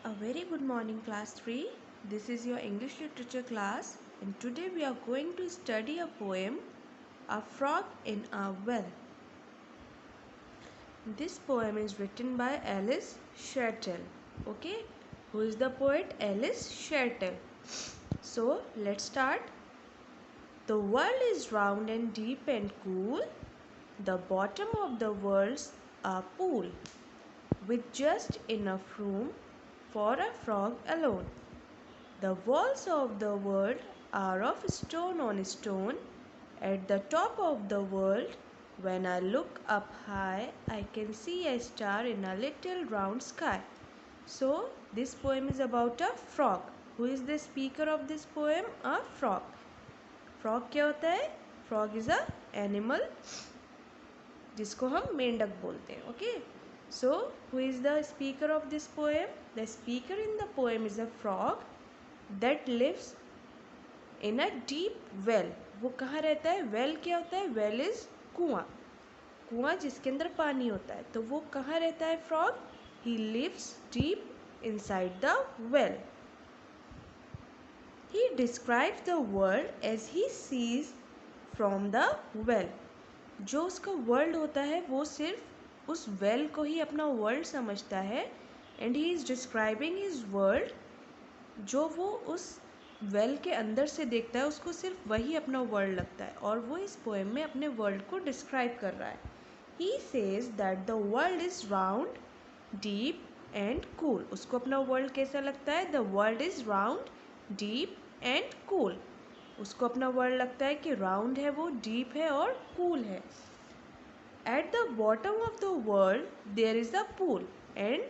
A very good morning class 3. This is your English literature class and today we are going to study a poem, A Frog in a Well. This poem is written by Alice Schertel. Okay, who is the poet? Alice Schertel. So let's start. The world is round and deep and cool. The bottom of the world's a pool, with just enough room for a frog alone. The walls of the world are of stone on stone. At the top of the world, when I look up high, I can see a star in a little round sky. So, this poem is about a frog. Who is the speaker of this poem? A frog. Frog क्या होता है? Frog is a animal जिसको हम मेंढक बोलते हैं. Okay. So, who is the speaker of this poem? The speaker in the poem is a frog that lives in a deep well. वो कहाँ रहता है? Well क्या होता है? Well is कुआं. कुआं जिसके अंदर पानी होता है. तो वो कहाँ रहता है frog? He lives deep inside the well. He describes the world as he sees from the well. जो उसका वर्ल्ड होता है वो सिर्फ उस वेल को ही अपना वर्ल्ड समझता है. And he is describing his world. जो वो उस वेल के अंदर से देखता है उसको सिर्फ वही अपना वर्ल्ड लगता है और वो इस पोएम में अपने वर्ल्ड को डिस्क्राइब कर रहा है. He says that the world is round, deep and cool. उसको अपना वर्ल्ड कैसा लगता है? The world is round, deep and cool. उसको अपना वर्ल्ड लगता है कि राउंड है, वो डीप है और कूल है. At the bottom of the world there is a pool. And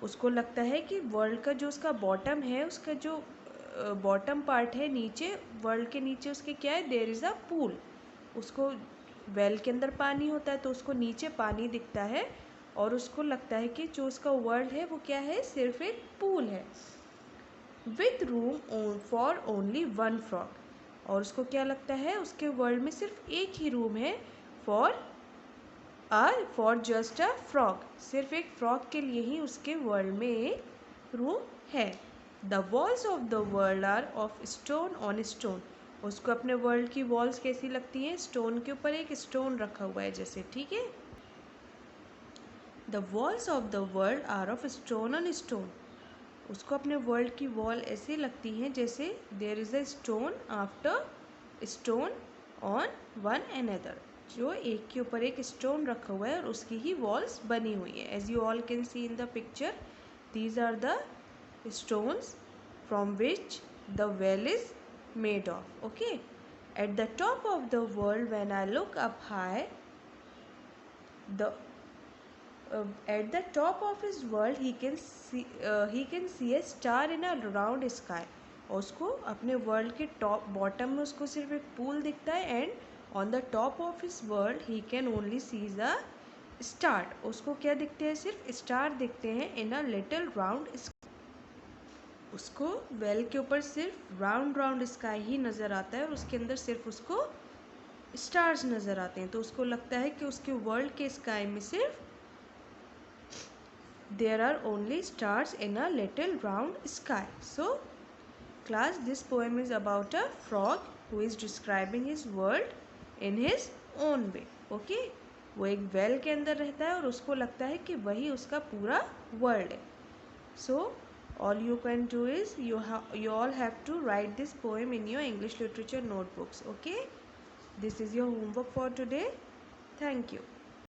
उसको लगता है कि वर्ल्ड का जो उसका बॉटम है, उसका जो बॉटम पार्ट है नीचे, वर्ल्ड के नीचे उसके क्या है? There is a pool. उसको वेल के अंदर पानी होता है तो उसको नीचे पानी दिखता है और उसको लगता है कि जो उसका वर्ल्ड है वो क्या है? सिर्फ एक पूल है. With room for only one frog. और उसको क्या लगता है? उसके वर्ल्ड में सिर्फ एक ही रूम है. For just a frog. सिर्फ एक फ्रॉग के लिए ही उसके वर्ल्ड में एक रूम है. The walls of the world are of stone on stone. उसको अपने वर्ल्ड की वॉल्स कैसी लगती हैं? स्टोन के ऊपर एक स्टोन रखा हुआ है जैसे. ठीक है. The walls of the world are of stone on stone. उसको अपने वर्ल्ड की वॉल ऐसी लगती हैं जैसे there is a stone after stone on one another. जो एक के ऊपर एक स्टोन रखा हुआ है और उसकी ही वॉल्स बनी हुई है. As you all can see in the picture, these are the stones from which the well is made of. Okay. At the top of the world when I look up high, the at the top of his world he can see a star in a round sky. और उसको अपने world के top bottom में उसको सिर्फ एक pool दिखता है. And on the top of his world he can only sees a star. उसको क्या दिखते हैं? सिर्फ स्टार दिखते हैं इन अ लिटिल राउंड स्काई. उसको वेल के ऊपर सिर्फ राउंड राउंड स्काई ही नज़र आता है और उसके अंदर सिर्फ उसको स्टार्स नज़र आते हैं. तो उसको लगता है कि उसके वर्ल्ड के स्काई में सिर्फ there are only stars in a little round sky. So class, this poem is about a frog who is describing his world in his own way. Okay. वो एक वेल के अंदर रहता है और उसको लगता है कि वही उसका पूरा वर्ल्ड है. So all you can do is you all have to write this poem in your English literature notebooks. Okay. This is your homework for today. Thank you.